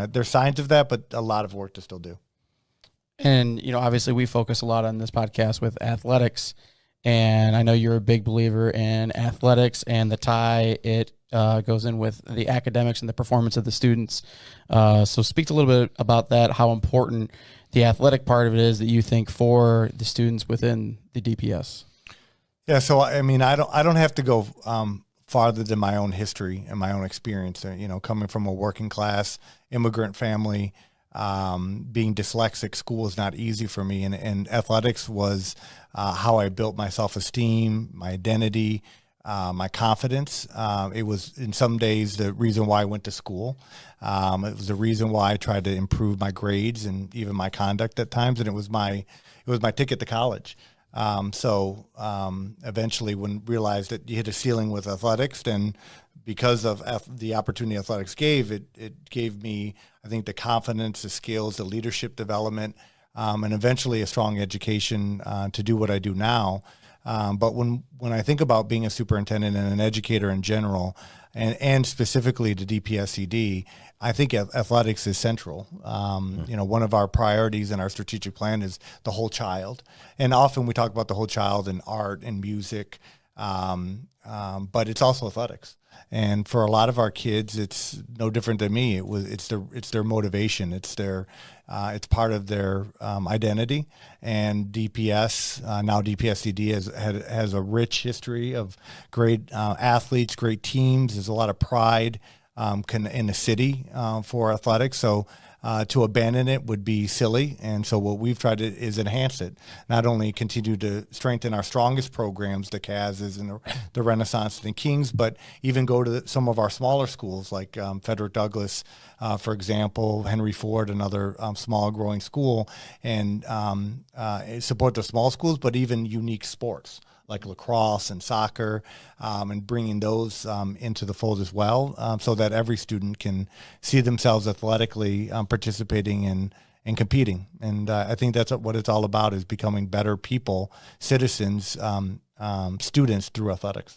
And there's signs of that, but a lot of work to still do. And, obviously we focus a lot on this podcast with athletics, and I know you're a big believer in athletics and the tie it goes in with the academics and the performance of the students. So speak a little bit about that, how important the athletic part of it is that you think for the students within the DPS. Yeah. So, I mean, I don't have to go farther than my own history and my own experience, coming from a working class immigrant family. Being dyslexic, school is not easy for me, and athletics was how I built my self-esteem, my identity, my confidence. It was in some days the reason why I went to school. It was the reason why I tried to improve my grades and even my conduct at times, and it was my ticket to college. So eventually, when realized that you hit a ceiling with athletics, then because of the opportunity athletics gave, it gave me, I think, the confidence, the skills, the leadership development, and eventually a strong education to do what I do now. But when I think about being a superintendent and an educator in general, and specifically to DPSCD, I think athletics is central. One of our priorities in our strategic plan is the whole child. And often we talk about the whole child in art and music, but it's also athletics. And for a lot of our kids, it's no different than me. It's their motivation. It's part of their identity. And DPS, now DPSCD, has a rich history of great athletes, great teams. There's a lot of pride in the city for athletics. So to abandon it would be silly. And so what we've tried to is enhance it, not only continue to strengthen our strongest programs, the CASs and the Renaissance and the Kings, but even go to some of our smaller schools like Frederick Douglass, for example, Henry Ford, another small growing school, and support the small schools, but even unique sports like lacrosse and soccer, and bringing those into the fold as well, so that every student can see themselves athletically participating and competing. And I think that's what it's all about, is becoming better people, citizens, students through athletics.